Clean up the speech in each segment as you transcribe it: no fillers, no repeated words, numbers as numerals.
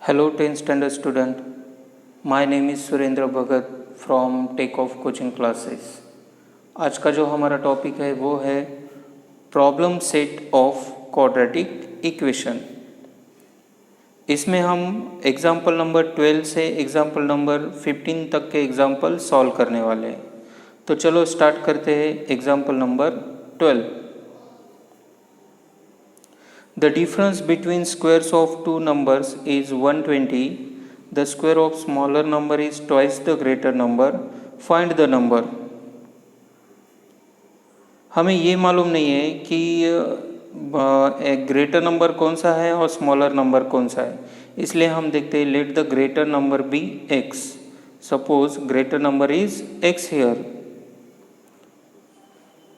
Hello 10th standard student. My name is Surendra Bhagat from take off coaching classes. आज का जो हमारा टॉपिक है वो है problem set of quadratic equation. इसमें हम एग्जाम्पल नंबर 12 से एग्जाम्पल नंबर 15 तक के एग्जाम्पल सॉल्व करने वाले हैं। तो चलो स्टार्ट करते हैं example number 12। The difference between squares of two numbers is 120. The square of smaller number is twice the greater number. Find the number. हमें ये मालूम नहीं है कि एक ग्रेटर नंबर कौन सा है और स्मॉलर नंबर कौन सा है, इसलिए हम देखते हैं let the greater number be x. Suppose greater number is x here.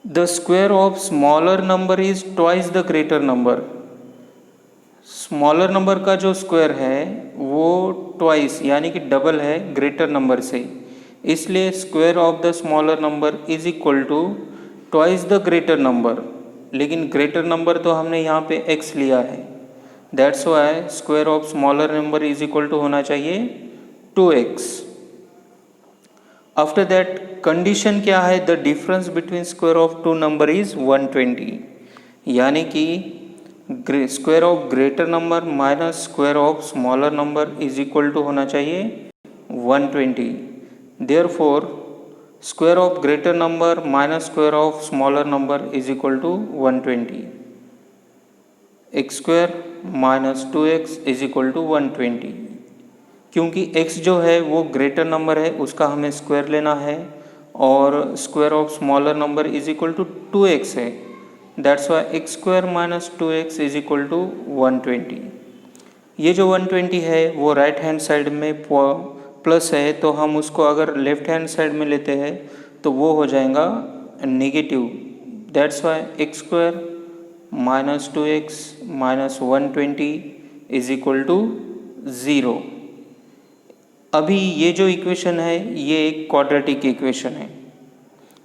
The square of smaller number is twice the greater number. Smaller number का जो स्क्वायर है वो ट्वाइस यानी कि डबल है ग्रेटर नंबर से, इसलिए square of the smaller number is equal to twice the greater number. लेकिन ग्रेटर नंबर तो हमने यहाँ पे x लिया है, that's why square of smaller number is equal to होना चाहिए 2x। आफ्टर दैट कंडीशन क्या है, the difference between square of two number is 120, यानी कि square of greater number minus square of smaller number is equal to होना चाहिए 120। Therefore square of greater number minus square of smaller number is equal to 120। X square minus 2x is equal to 120। क्योंकि x जो है वो greater number है उसका हमें square लेना है और square of smaller number is equal to 2x है, that's why x square minus 2x is equal to 120। ये जो 120 है वो राइट हैंड साइड में प्लस है, तो हम उसको अगर लेफ्ट हैंड साइड में लेते हैं तो वो हो जाएगा negative, that's why x square minus 2x minus 120 is equal to 0। अभी ये जो इक्वेशन है ये एक क्वाड्रेटिक इक्वेशन है,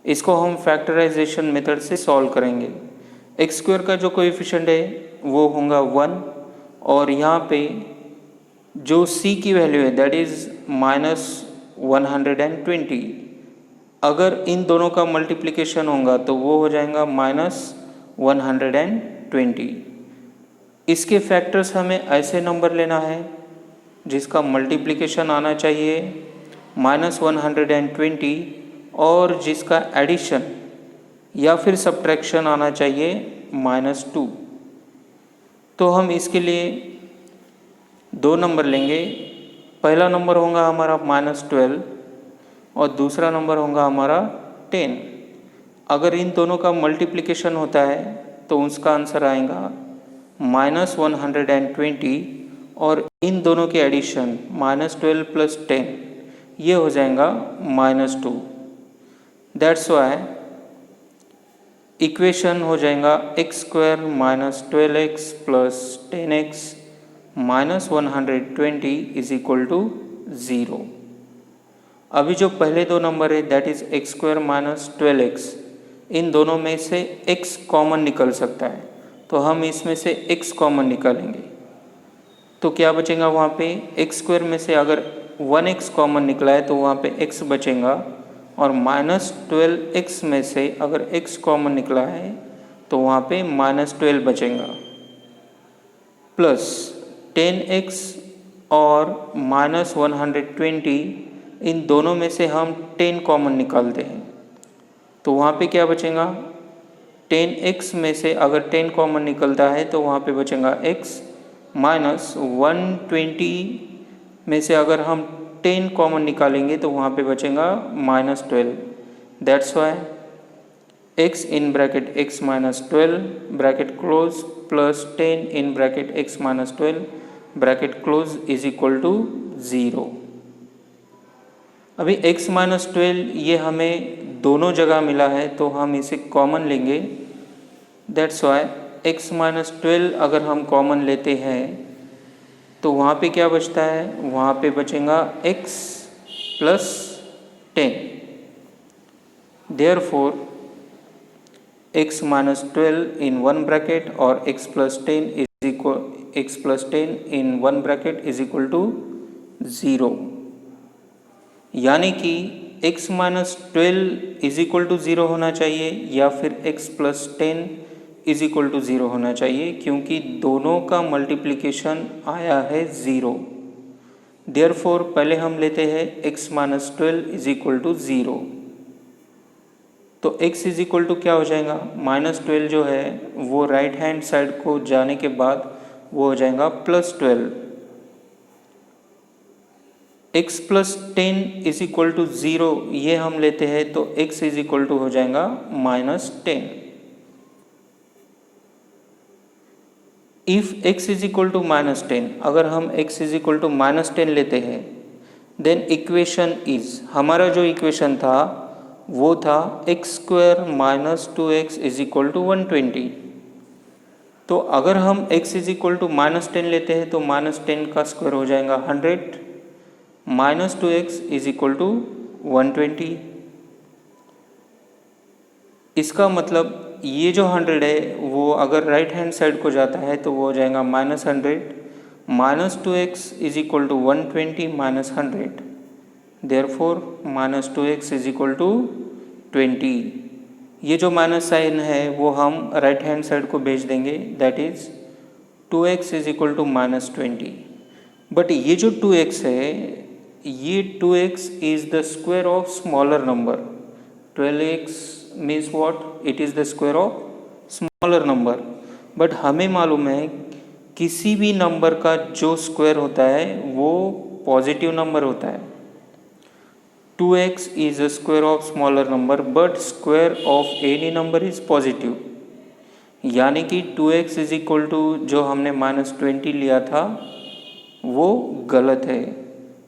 इसको हम फैक्टराइजेशन मेथड से सॉल्व करेंगे। एक्स स्क्वायर का जो कोएफिशिएंट है वो होगा 1 और यहाँ पे जो c की वैल्यू है दैट इज माइनस 120। अगर इन दोनों का मल्टीप्लिकेशन होगा तो वो हो जाएगा माइनस 120। इसके फैक्टर्स हमें ऐसे नंबर लेना है जिसका मल्टीप्लिकेशन आना चाहिए माइनस 120 और जिसका एडिशन या फिर सब्ट्रैक्शन आना चाहिए -2। तो हम इसके लिए दो नंबर लेंगे। पहला नंबर होगा हमारा -12 और दूसरा नंबर होगा हमारा 10। अगर इन दोनों का मल्टीप्लिकेशन होता है तो उसका आंसर आएगा -120 और इन दोनों के एडिशन -12 प्लस 10 ये हो जाएगा -2। दैट्स वाई इक्वेशन हो जाएगा x square minus 12x plus 10x minus 120 is equal to 0। अभी जो पहले दो नंबर है that is x square minus 12x, इन दोनों में से x कॉमन निकल सकता है, तो हम इसमें से x कॉमन निकालेंगे तो क्या बचेगा वहाँ पे, एक्स स्क्वायर में से अगर 1x कॉमन निकला है तो वहाँ पे x बचेगा और -12x में से अगर x कॉमन निकला है तो वहाँ पे -12 बचेगा प्लस 10x और -120 इन दोनों में से हम 10 कॉमन निकालते हैं तो वहाँ पे क्या बचेगा, 10x में से अगर 10 कॉमन निकलता है तो वहाँ पे बचेगा x माइनस 120 में से अगर हम 10 कॉमन निकालेंगे तो वहाँ पे बचेगा -12। That's why x in bracket x minus 12 bracket close plus 10 in bracket x minus 12 bracket close is equal to 0। अभी x माइनस 12 ये हमें दोनों जगह मिला है तो हम इसे कॉमन लेंगे, दैट्स वाई x माइनस 12 अगर हम कॉमन लेते हैं तो वहाँ पे क्या बचता है, वहाँ पे बचेगा x plus 10। Therefore x minus 12 इन वन ब्रैकेट और x plus 10 is equal x plus 10 in one bracket is equal to 0, यानी कि x minus 12 is equal to 0 होना चाहिए या फिर x plus 10 is equal to 0 होना चाहिए, क्योंकि दोनों का मल्टीप्लिकेशन आया है 0। देयरफॉर पहले हम लेते हैं x minus 12 is equal to 0, तो x इज इक्वल टू क्या हो जाएगा, -12 जो है वो राइट हैंड साइड को जाने के बाद वो हो जाएगा +12। x plus 10 is equal to 0 ये हम लेते हैं तो x इज इक्वल टू हो जाएगा -10। If x is equal to -10, अगर हम x इज इक्वल टू -10 लेते हैं, देन इक्वेशन इज, हमारा जो इक्वेशन था वो था x² minus 2x is equal to 120। तो अगर हम x इज इक्वल टू -10 लेते हैं तो -10 का स्क्वायर हो जाएगा 100, minus 2x is equal to 120। इसका मतलब ये जो 100 है वो अगर राइट हैंड साइड को जाता है तो वो हो जाएगा -100, minus 2x is equal to 120 minus 100, therefore minus 2x is equal to 20। ये जो माइनस साइन है वो हम राइट हैंड साइड को भेज देंगे, that is 2x is equal to -20। But ये जो 2x है, ये 2x is the square of smaller number. 12x means what, it is the square of smaller number. But हमें मालूम है किसी भी नंबर का जो स्क्वायर होता है वो पॉजिटिव नंबर होता है। 2x is a square of smaller number but square of any number is positive, यानी कि 2x इज इक्वल टू जो हमने -20 लिया था वो गलत है।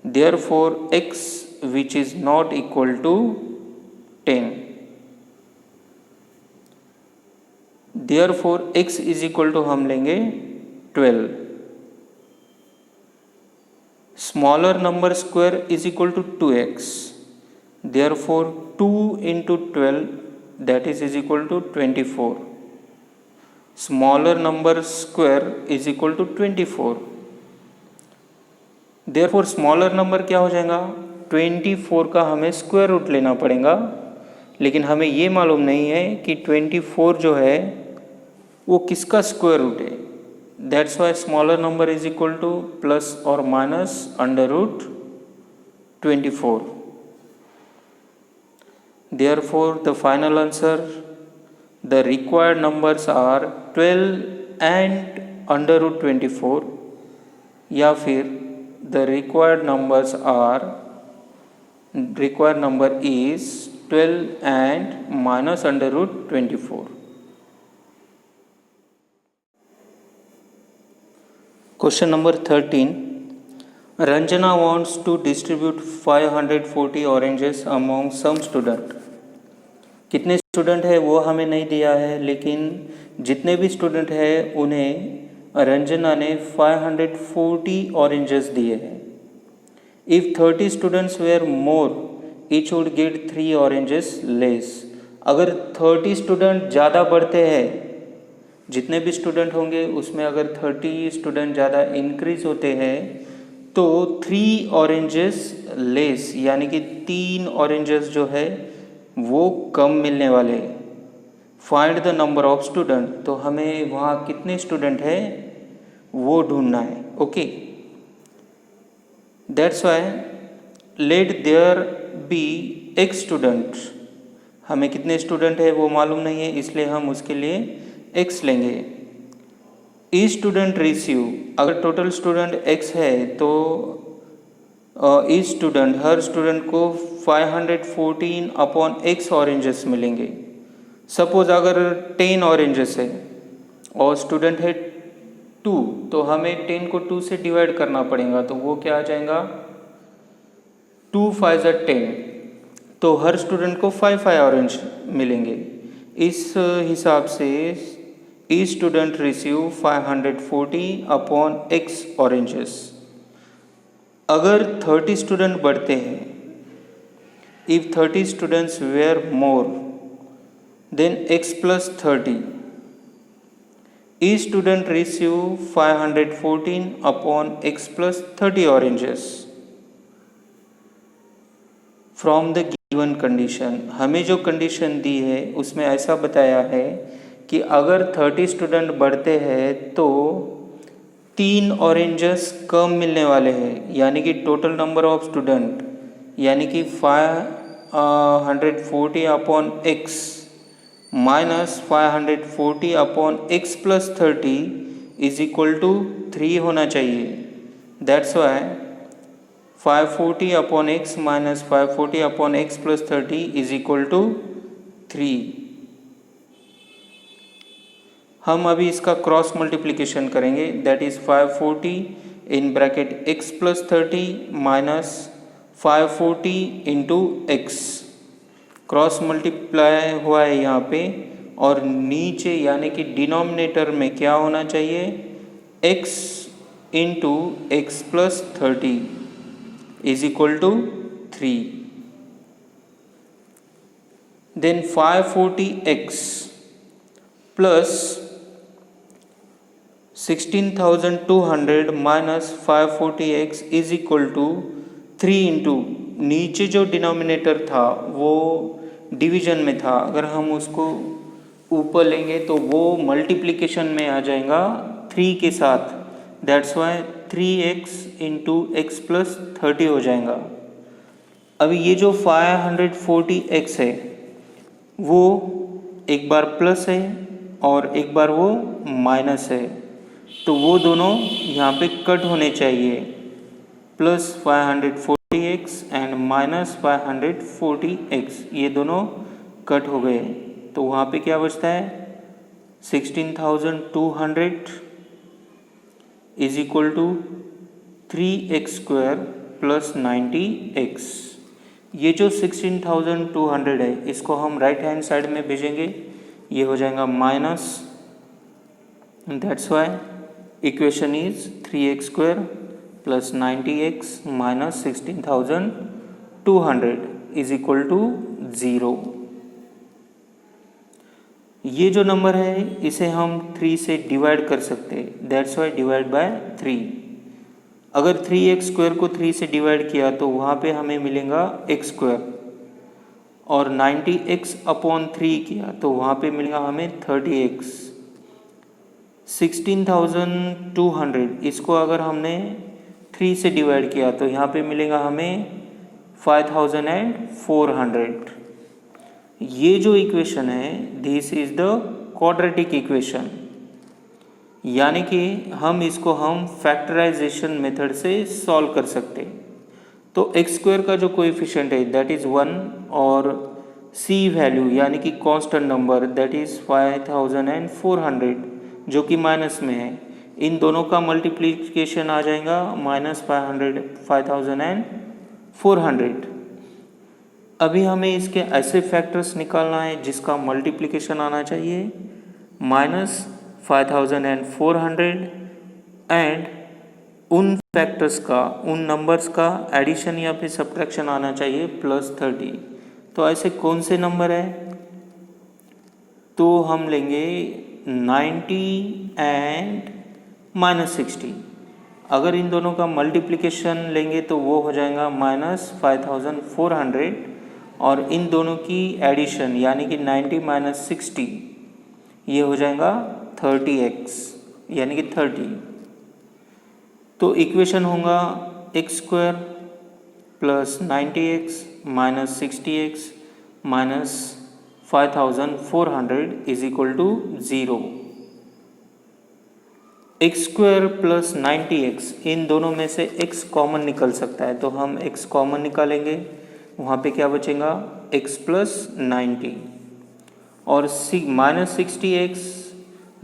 Therefore x which is not equal to 10, therefore x is equal to हम लेंगे 12। Smaller number square is equal to 2x, therefore 2 into 12 that is equal to 24। smaller number square is equal to 24, therefore smaller number क्या हो जाएगा, 24 का हमें square root लेना पड़ेगा। लेकिन हमें ये मालूम नहीं है कि 24 जो है वो किसका स्क्वायर रूट है। That's Y smaller number is equal two plus और minus √24। Therefore, the final answer, the required numbers are 12 and √24, या फिर the required number is 12 and minus √24। Question number 13. Ranjana wants to distribute 540 oranges among some student। कितने student है वो हमें नहीं दिया है, लेकिन जितने भी स्टूडेंट है उन्हें रंजना ने 540 ऑरेंजेस दिए हैं। If 30 students were more, each would get 3 oranges less. अगर 30 स्टूडेंट ज़्यादा बढ़ते हैं, जितने भी स्टूडेंट होंगे उसमें अगर 30 स्टूडेंट ज़्यादा इंक्रीज होते हैं तो 3 ऑरेंजेस लेस, यानी कि 3 ऑरेंजेस जो है वो कम मिलने वाले। Find the number of student, तो हमें वहाँ कितने स्टूडेंट हैं वो ढूंढना है। Okay, that's why let there be x student. हमें कितने स्टूडेंट है वो मालूम नहीं है, इसलिए हम उसके लिए x लेंगे। ई स्टूडेंट रिसीव, अगर टोटल स्टूडेंट x है तो ईच स्टूडेंट, हर स्टूडेंट को 514 अपॉन x ऑरेंजेस मिलेंगे। सपोज अगर 10 ऑरेंजेस है और स्टूडेंट है 2, तो हमें 10 को 2 से डिवाइड करना पड़ेगा, तो वो क्या आ जाएगा 2 5 10, तो हर स्टूडेंट को 5 ऑरेंज मिलेंगे। इस हिसाब से each student receive 540 upon x oranges. अगर 30 स्टूडेंट बढ़ते हैं, if 30 students were more then x plus 30, Each student receive 514 upon x plus 30 oranges from the given condition. हमें जो कंडीशन दी है उसमें ऐसा बताया है कि अगर 30 स्टूडेंट बढ़ते हैं तो 3 ऑरेंजेस कम मिलने वाले हैं, यानी कि टोटल नंबर ऑफ स्टूडेंट यानी कि 540 upon x minus 540 upon x plus 30 is equal to 3 होना चाहिए. That's why 540 upon x minus 540 upon x plus 30 is equal to 3. हम अभी इसका क्रॉस मल्टीप्लिकेशन करेंगे. That is 540 in bracket x plus 30 minus 540 into x. Cross multiply हुआ है यहाँ पे, और नीचे यानी कि डिनोमिनेटर में क्या होना चाहिए, x into x plus 30 is equal to 3. Then 540x plus 16,200 minus 540x is equal to 3 into नीचे जो डिनोमिनेटर था वो डिवीजन में था, अगर हम उसको ऊपर लेंगे तो वो मल्टीप्लिकेशन में आ जाएगा 3 के साथ. That's why 3x into x plus 30 हो जाएगा. अभी ये जो 540x है वो एक बार प्लस है और एक बार वो माइनस है, तो वो दोनों यहाँ पे कट होने चाहिए. Plus 540x and minus 540x ये दोनों कट हो गए, तो वहाँ पे क्या बचता है, 16,200 is equal to 3x square plus 90x. ये जो 16,200 है इसको हम राइट हैंड साइड में भेजेंगे, ये हो जाएगा minus. That's why equation is 3x square plus 90x minus 16,200 is equal to 0. ये जो नंबर है इसे हम 3 से डिवाइड कर सकते हैं. That's Y divide by 3. अगर 3x स्क्वायर को 3 से डिवाइड किया तो वहाँ पे हमें मिलेगा x स्क्वायर, और 90x अपॉन 3 किया तो वहाँ पे मिलेगा हमें 30x. 16,200 इसको अगर हमने 3 से डिवाइड किया तो यहाँ पे मिलेगा हमें 5,400. ये जो इक्वेशन है this is the quadratic equation, यानी कि हम इसको हम फैक्टराइजेशन मेथड से सॉल्व कर सकते हैं. तो एक्स स्क्वायर का जो कोएफिशिएंट है दैट इज़ 1 और c वैल्यू यानी कि कांस्टेंट नंबर दैट इज़ 5,400 जो कि माइनस में है, इन दोनों का मल्टीप्लिकेशन आ जाएगा माइनस 5,400. अभी हमें इसके ऐसे फैक्टर्स निकालना है जिसका मल्टीप्लिकेशन आना चाहिए माइनस 5,400 एंड उन फैक्टर्स का, उन नंबर्स का एडिशन या फिर सब्ट्रैक्शन आना चाहिए प्लस 30. तो ऐसे कौन से नंबर है, तो हम लेंगे 90 एंड माइनस 60. अगर इन दोनों का मल्टीप्लिकेशन लेंगे तो वो हो जाएगा माइनस 5,400, और इन दोनों की एडिशन यानी कि 90 माइनस 60 ये हो जाएगा 30x यानी कि 30. तो इक्वेशन होगा x square plus 90x minus 60x minus 5,400 is equal to 0. X square plus 90x, इन दोनों में से x कॉमन निकल सकता है तो हम x कॉमन निकालेंगे, वहाँ पे क्या बचेगा x प्लस 90, और माइनस 60x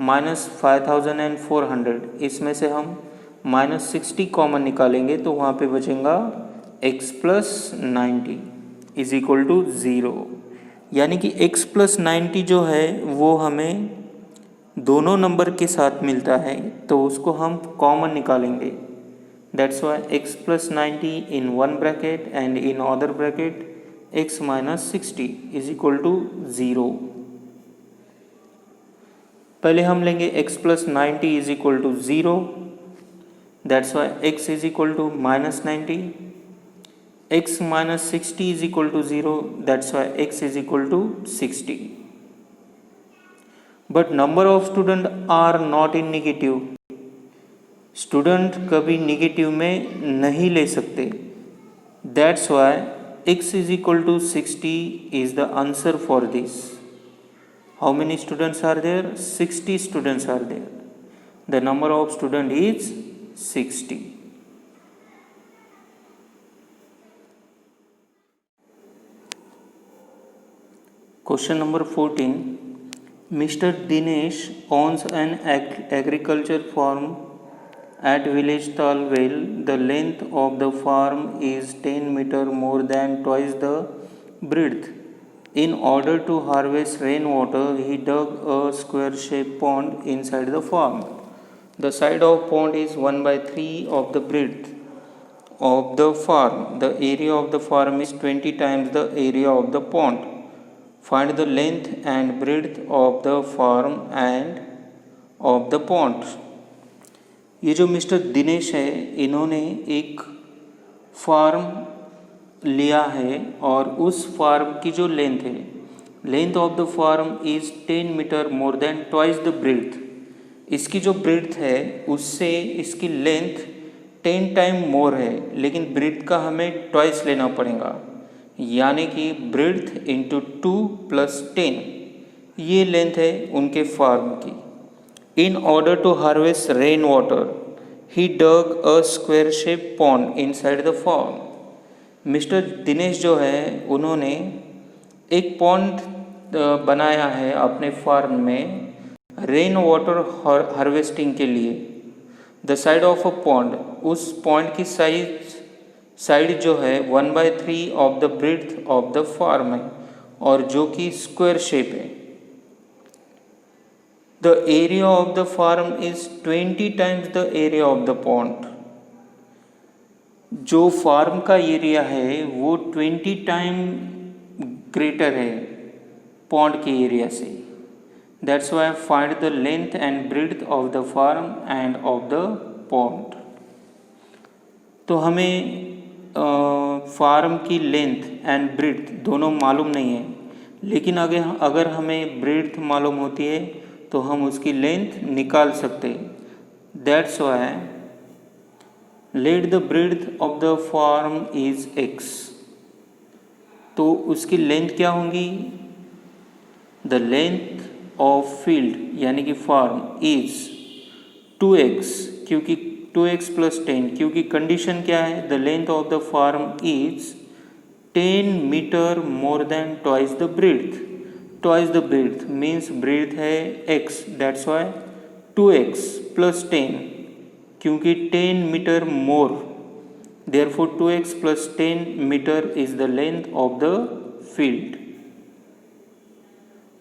माइनस 5,400 इसमें से हम माइनस 60 कॉमन निकालेंगे तो वहाँ पे बचेगा x plus 90 is equal to 0. यानी कि x प्लस 90 जो है वो हमें दोनों नंबर के साथ मिलता है तो उसको हम कॉमन निकालेंगे. That's why x plus 90 in one bracket and in other bracket x minus 60 is equal to 0. पहले हम लेंगे x plus 90 is equal to 0, that's why x is equal to minus 90, x minus 60 is equal to 0, that's why x is equal to 60. But number of student are not in negative. Student कभी negative में नहीं ले सकते. That's why x is equal to 60 is the answer for this. How many students are there? 60 students are there. The number of student is 60. Question number 14. Mr. Dinesh owns an agriculture farm at village Talwell. The length of the farm is 10 meter, more than twice the breadth. In order to harvest rainwater, he dug a square-shaped pond inside the farm. The side of pond is 1/3 of the breadth of the farm. The area of the farm is 20 times the area of the pond. Find the length and breadth of the farm and of the pond. ये जो mister Dinesh है, इन्होंने एक farm लिया है और उस farm की जो लेंथ है, length of the farm is 10 metre, more than twice the breadth. इसकी जो ब्रेड्थ है उससे इसकी लेंथ 10 टाइम मोर है, लेकिन ब्रेड्थ का हमें ट्वाइस लेना पड़ेगा, यानी कि ब्रेड्थ इंटू 2 प्लस 10. ये लेंथ है उनके फार्म की. In order to harvest rain water he dug a square shape pond inside the farm. Mister Dinesh जो है उन्होंने एक पॉन्ड बनाया है अपने फार्म में रेन वाटर हार्वेस्टिंग के लिए. The side of a pond, उस पॉन्ड की साइड जो है 1/3 of the breadth of the farm है और जो कि स्क्वायर शेप है. The area of the farm is 20 times the area of the pond. जो फार्म का एरिया है वो 20 टाइम ग्रेटर है पॉन्ड के एरिया से. That's why find the length and breadth of the farm and of the pond. तो हमें farm की लेंथ एंड ब्रेड्थ दोनों मालूम नहीं है, लेकिन अगर हमें ब्रेड्थ मालूम होती है तो हम उसकी लेंथ निकाल सकते हैं. That's why let the breadth of the farm is x. तो उसकी लेंथ क्या होंगी? द लेंथ ऑफ फील्ड यानी कि फार्म इज 2x, क्योंकि 2x प्लस 10, क्योंकि कंडीशन क्या है? The length of the farm is 10 metre more than twice the breadth. Twice the breadth means breadth है x, that's why 2x plus 10, क्योंकि 10 metre more, therefore 2x plus 10 metre is the length of the field.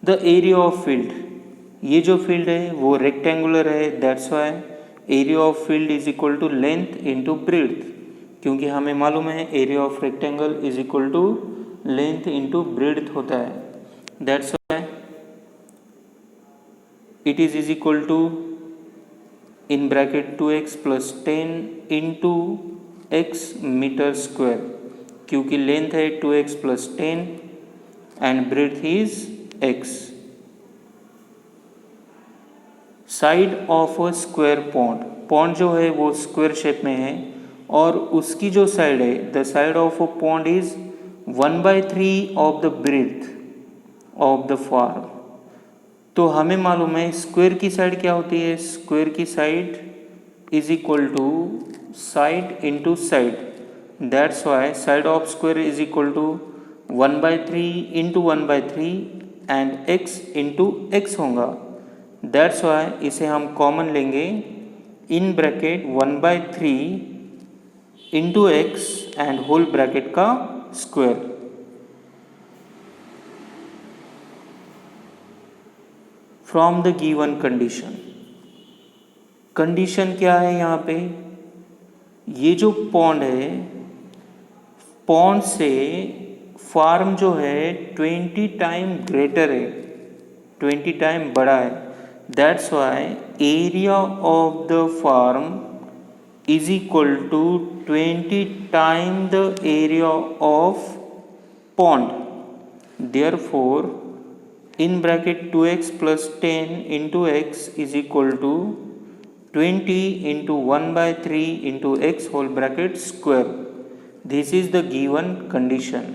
The area of field, ये जो field है वो rectangular है, that's why area of field is equal to length into breadth, क्योंकि हमें मालूम है area of rectangle is equal to length into breadth होता है. That's why it is equal to in bracket 2x plus 10 into x metre square, क्योंकि length है 2x plus 10 and breadth is x. Side of a square pond, pond जो है वो square shape में है और उसकी जो साइड है, the side of a pond is 1/3 of the breadth of the farm. तो हमें मालूम है स्क्वायर की साइड क्या होती है? स्क्वायर की side is equal to side into side. That's why side of square is equal to 1/3 into 1/3 and x into x होगा. दैट्स वाई इसे हम कॉमन लेंगे in bracket 1/3 into x and whole bracket का square. From the given condition, condition क्या है यहाँ पे? ये जो पॉन्ड है, पॉन्ड से फार्म जो है 20 टाइम ग्रेटर है, 20 टाइम बड़ा है. That's why area of the farm is equal to 20 times the area of pond. Therefore, in bracket 2x plus 10 into x is equal to 20 into 1 by 3 into x whole bracket square. This is the given condition.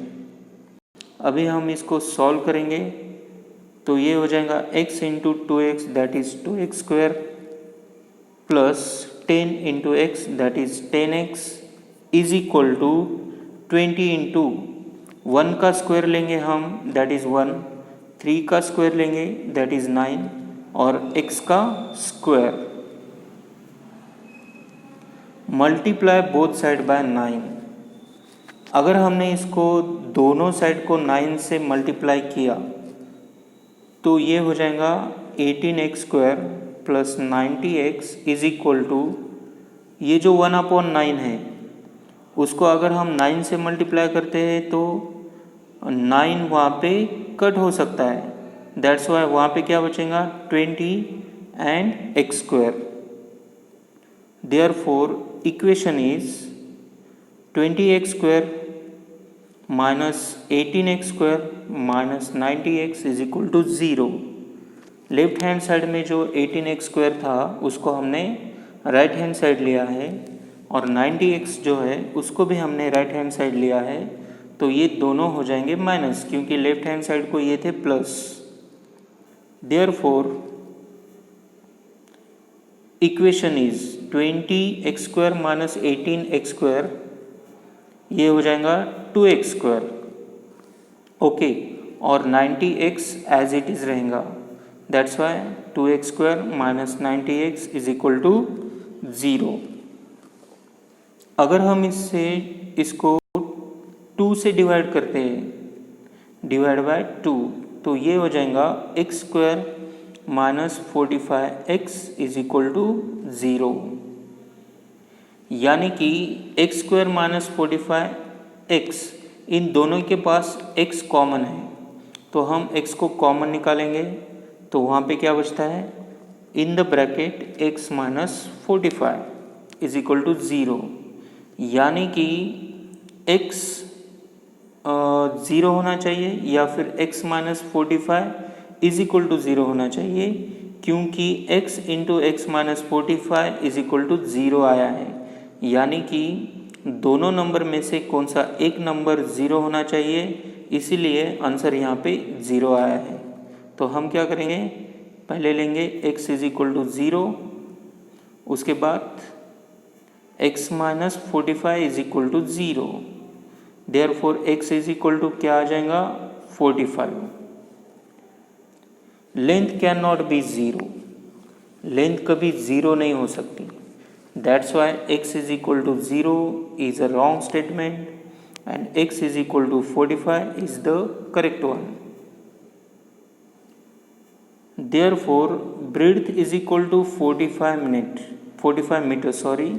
अभी हम इसको solve करेंगे तो ये हो जाएगा x into 2x that is 2x square plus 10 into x that is 10x is equal to 20 into 1 का square लेंगे हम दैट इज 1, 3 का स्क्वायर लेंगे दैट इज 9 और x का square multiply both side by 9। अगर हमने इसको दोनों साइड को 9 से मल्टीप्लाई किया तो ये हो जाएगा 18x square plus 90x is equal to ये जो 1/9 है उसको अगर हम 9 से मल्टीप्लाई करते हैं तो 9 वहाँ पे कट हो सकता है, दैट्स वाई वहाँ पे क्या बचेगा 20 and x square. Therefore equation is 20x square minus 18x square minus 90x is equal to 0। Left hand side में जो 18x स्क्वायर था उसको हमने राइट हैंड साइड लिया है और 90x जो है उसको भी हमने राइट हैंड साइड लिया है, तो ये दोनों हो जाएंगे माइनस क्योंकि लेफ्ट हैंड साइड को ये थे plus. Therefore equation is 20x square minus 18x square ये हो जाएगा 2x स्क्वायर ओके और 90x एज इट इज रहेगा, that's why 2x square minus 90x is equal to 0। अगर हम इसको 2 से डिवाइड करते हैं डिवाइड बाय 2 तो ये हो जाएगा x square minus 45x is equal to 0, यानी कि x स्क्वायर माइनस 45x इन दोनों के पास x कॉमन है तो हम x को कॉमन निकालेंगे तो वहाँ पे क्या बचता है in the bracket x minus 45 is equal to 0, यानी कि x 0 होना चाहिए या फिर x minus 45 is equal to 0 होना चाहिए क्योंकि x into x minus 45 is equal to 0 आया है, यानी कि दोनों नंबर में से कौन सा एक नंबर 0 होना चाहिए, इसीलिए आंसर यहाँ पे 0 आया है। तो हम क्या करेंगे पहले लेंगे x इज इक्वल टू 0, उसके बाद x minus 45 is equal to 0, therefore x is equal to क्या आ जाएगा 45। Length can not be 0, length कभी 0 नहीं हो सकती, that's why x is equal to 0 is a wrong statement and x is equal to 45 is the correct one. Therefore breadth is equal to 45 metre sorry,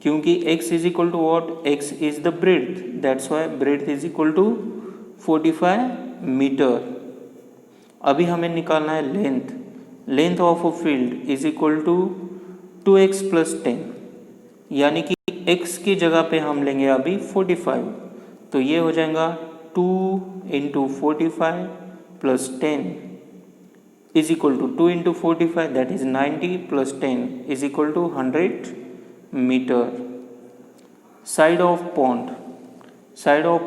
क्योंकि x is equal to what x is the breadth, that's why breadth is equal to 45 metre. अभी हमें निकालना है length, length of a field is equal to 2x plus 10, यानी कि x की जगह पे हम लेंगे अभी 45, तो ये हो जाएगा 2 into 45 plus 10 is equal to 2 into 45 that is 90 plus 10 is equal to 100 metre. Side of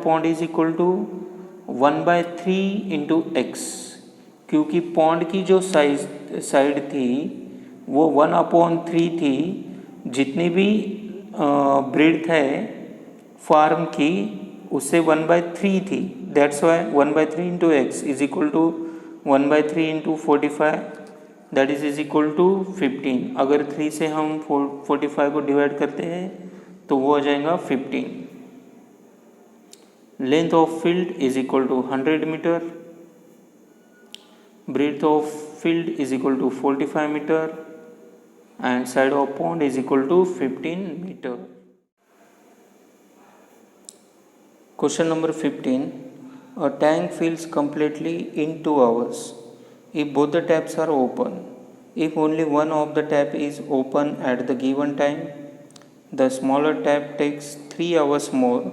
pond is equal to 1/3 into x, क्योंकि पॉन्ड की जो साइड थी वो 1/3 थी, जितनी भी ब्रेड्थ है फार्म की उससे 1/3 थी, that's why 1/3 into x is equal to 1/3 into 45 that is equal to 15। अगर 3 से हम 45 को डिवाइड करते हैं तो वो हो जाएगा 15। Length of field is equal to 100 metre, breadth of field is equal to 45 meter and side of pond is equal to 15 meter. Question number 15. A tank fills completely in 2 hours if both the taps are open. If only one of the tap is open at the given time, the smaller tap takes 3 hours more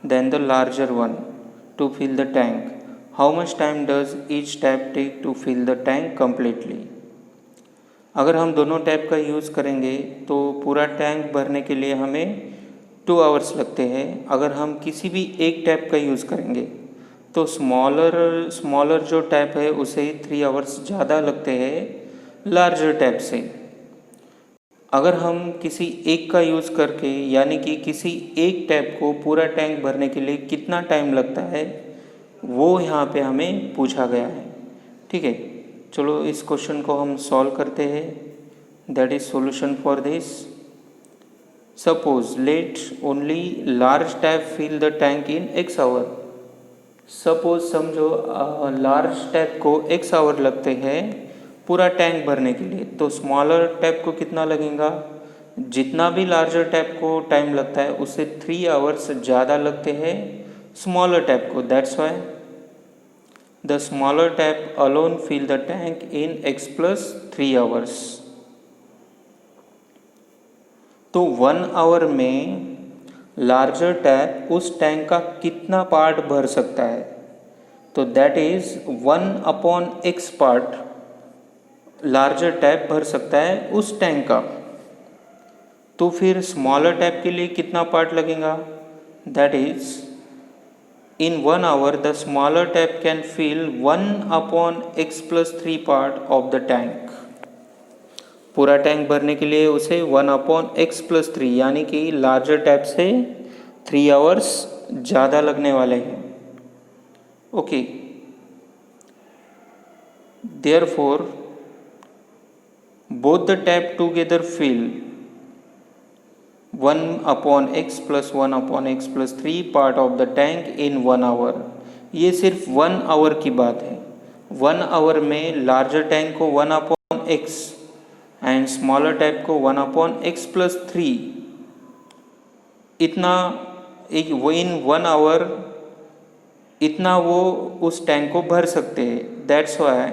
than the larger one to fill the tank. How much time does each tap take to fill the tank completely? अगर हम दोनों tap का use करेंगे तो पूरा tank भरने के लिए हमें 2 आवर्स लगते हैं। अगर हम किसी भी एक टैप का यूज़ करेंगे तो स्मॉलर जो टैप है उसे 3 आवर्स ज़्यादा लगते हैं लार्जर टैप से। अगर हम किसी एक का यूज़ करके यानी कि किसी एक टैप को पूरा टैंक भरने के लिए कितना टाइम लगता है वो यहाँ पे हमें पूछा गया है। ठीक है, चलो इस क्वेश्चन को हम सॉल्व करते हैं। That is solution for this. Suppose let only large tap fill the tank in x hour. Suppose समझो लार्ज टैप को x आवर लगते हैं पूरा टैंक भरने के लिए, तो स्मॉलर टैप को कितना लगेगा? जितना भी लार्जर टैप को टाइम लगता है उससे 3 आवर्स ज़्यादा लगते हैं स्मॉलर टैप को। That's why the smaller tap alone fill the tank in x + 3 hours. तो 1 आवर में लार्जर टैप उस टैंक का कितना पार्ट भर सकता है? तो that is 1/x part larger tap भर सकता है उस टैंक का। तो फिर स्मॉलर टैप के लिए कितना पार्ट लगेगा? That is in 1 hour the smaller tap can fill 1/x + 3 part of the tank. पूरा टैंक भरने के लिए उसे 1/x + 3 यानी कि लार्जर टैप से 3 आवर्स ज़्यादा लगने वाले हैं। Okay, therefore both the tap together fill 1/x + 1/x + 3 part of the tank in 1 hour। ये सिर्फ 1 आवर की बात है। 1 आवर में लार्जर टैंक को 1/x एंड स्मॉलर टैप को 1/x + 3 इतना इन 1 आवर इतना वो उस टैंक को भर सकते हैं। That's why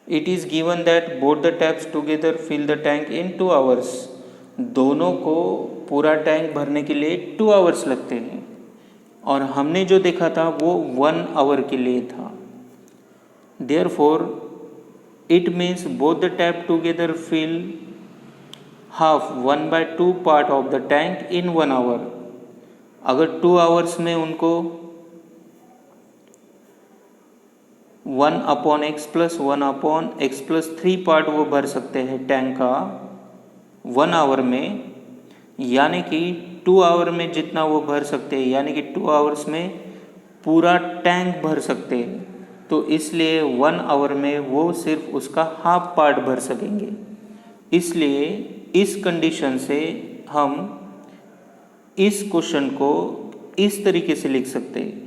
it is given that both the taps together fill the tank in 2 hours. दोनों को पूरा टैंक भरने के लिए 2 आवर्स लगते हैं और हमने जो देखा था वो 1 आवर के लिए था। Therefore it means both the tap together fill half 1/2 part of the tank in 1 hour. अगर 2 आवर्स में उनको 1/x + 1/x + 3 पार्ट वो भर सकते हैं टैंक का 1 आवर में, यानी कि 2 आवर में जितना वो भर सकते हैं यानी कि 2 आवर्स में पूरा टैंक भर सकते हैं। तो इसलिए 1 आवर में वो सिर्फ उसका हाफ पार्ट भर सकेंगे। इसलिए इस कंडीशन से हम इस क्वेश्चन को इस तरीके से लिख सकते हैं।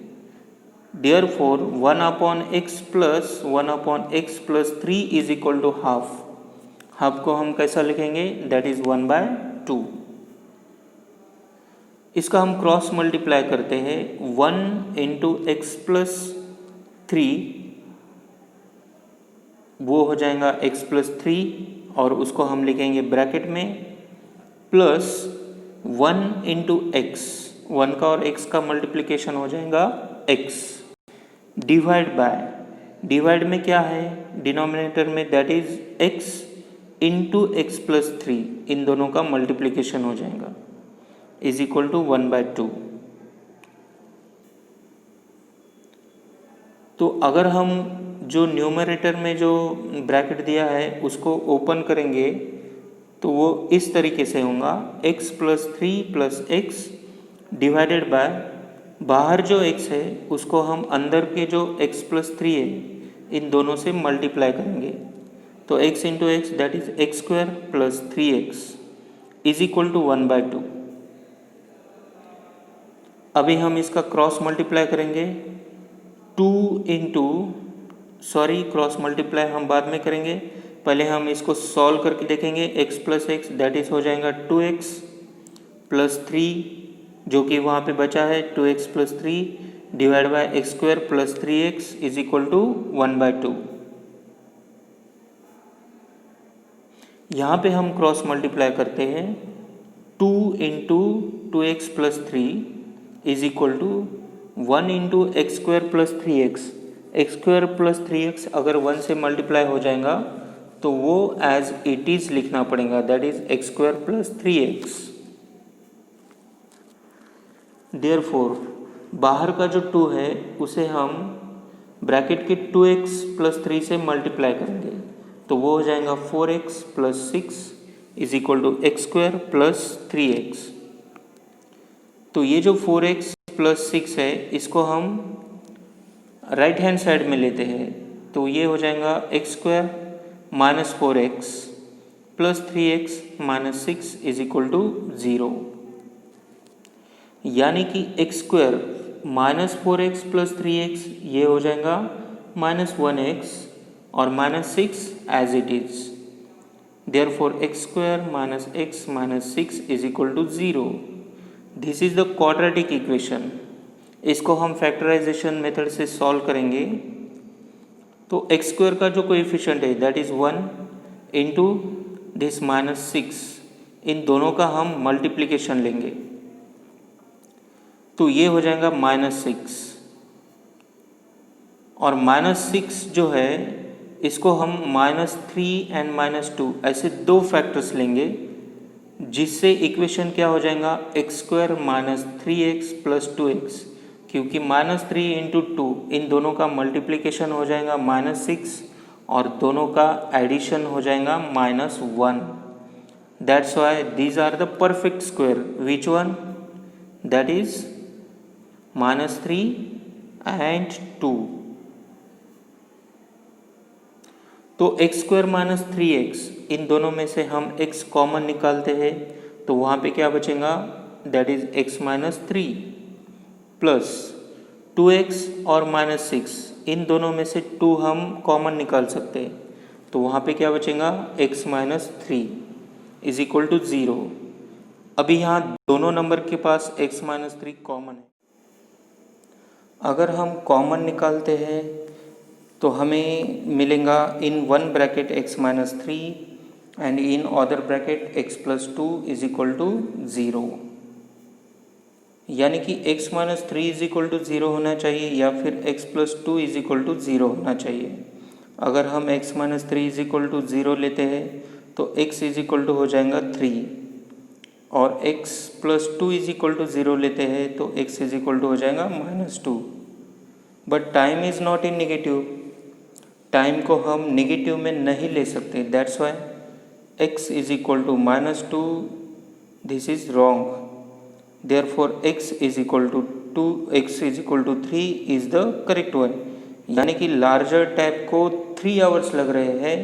Therefore 1/x + 1/x + 3 is equal to half. Half को हम कैसा लिखेंगे? That is 1/2। इसका हम क्रॉस मल्टीप्लाई करते हैं। 1 × x + 3 वो हो जाएगा x + 3 और उसको हम लिखेंगे ब्रैकेट में प्लस 1 × x, 1 का और x का मल्टीप्लिकेशन हो जाएगा x डिवाइड बाय, डिवाइड में क्या है डिनोमिनेटर में? दैट इज x × x + 3, इन दोनों का मल्टीप्लिकेशन हो जाएगा इज इक्वल टू 1/2। तो अगर हम जो न्यूमरेटर में जो ब्रैकेट दिया है उसको ओपन करेंगे तो वो इस तरीके से होगा x + 3 + x डिवाइडेड बाय, बाहर जो x है उसको हम अंदर के जो x + 3 है इन दोनों से मल्टीप्लाई करेंगे। तो x × x that is x² + 3x is equal to 1/2। अभी हम इसका क्रॉस मल्टीप्लाई करेंगे। क्रॉस मल्टीप्लाई हम बाद में करेंगे, पहले हम इसको सॉल्व करके देखेंगे। x + x दैट इज हो जाएगा 2x + 3 जो कि वहाँ पे बचा है 2x + 3 divide by x² + 3x is equal to 1/2। यहाँ पे हम क्रॉस मल्टीप्लाई करते हैं 2 into 2x plus 3 is equal to 1 into x square plus 3x। X square plus 3x अगर 1 से मल्टीप्लाई हो जाएगा तो वो एज इट इज़ लिखना पड़ेगा, that is x square plus 3x। Therefore बाहर का जो 2 है उसे हम ब्रैकेट के 2x प्लस 3 से मल्टीप्लाई करेंगे तो वो हो जाएगा 4x plus 6 is equal to x square plus 3x। तो ये जो 4x प्लस 6 है इसको हम राइट हैंड साइड में लेते हैं तो ये हो जाएगा x square minus 4x plus 3x minus 6 is equal to 0। यानी कि x square minus 4x plus 3x ये हो जाएगा माइनस 1x और minus 6 as it is. Therefore x square minus x minus 6 is equal to 0। This is the quadratic equation. इसको हम factorisation method से solve करेंगे तो एक्स स्क्वायर का जो कोएफिशिएंट है that is 1 into this minus 6, इन दोनों का हम मल्टीप्लिकेशन लेंगे तो ये हो जाएगा माइनस 6 और माइनस 6 जो है इसको हम माइनस 3 एंड माइनस 2 ऐसे दो फैक्टर्स लेंगे जिससे इक्वेशन क्या हो जाएगा x square minus 3x plus 2x, क्योंकि माइनस 3 इंटू 2 इन दोनों का मल्टीप्लिकेशन हो जाएगा माइनस 6 और दोनों का एडिशन हो जाएगा minus 1। That's why these are the perfect square. Which one? That is minus 3 and 2। तो एक्स स्क्वायर माइनस 3x इन दोनों में से हम x कॉमन निकालते हैं तो वहाँ पे क्या बचेगा that is x minus 3 plus 2x और माइनस 6 इन दोनों में से 2 हम कॉमन निकाल सकते हैं तो वहाँ पे क्या बचेगा x minus 3 is equal to 0। अभी यहाँ दोनों नंबर के पास x माइनस 3 कॉमन है। अगर हम कॉमन निकालते हैं तो हमें मिलेगा in one bracket x minus 3 and in other bracket x plus 2 is equal to 0। यानी कि x minus 3 is equal to 0 होना चाहिए या फिर x plus 2 is equal to 0 होना चाहिए। अगर हम x minus 3 is equal to 0 लेते हैं तो x इज इक्वल टू हो जाएगा 3 और x plus 2 is equal to 0 लेते हैं तो x इज इक्वल टू हो जाएगा minus 2। But time is not in negative, time को हम नेगेटिव में नहीं ले सकते, that's why x is equal to minus 2, this is wrong. Therefore x is equal to 2, x is equal to 3 is the correct one. यानी कि larger tap को 3 hours लग रहे हैं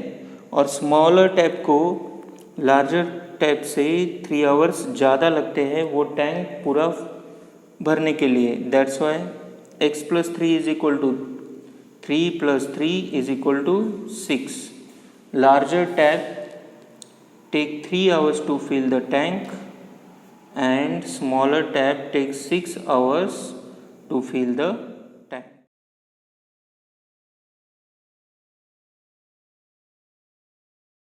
और स्मॉलर टैप को लार्जर टैप से 3 आवर्स ज़्यादा लगते हैं वो टैंक पूरा भरने के लिए। That's why x plus 3 is equal to 3 plus 3 is equal to 6. Larger tap take 3 hours to fill the tank and smaller tap takes 6 hours to fill the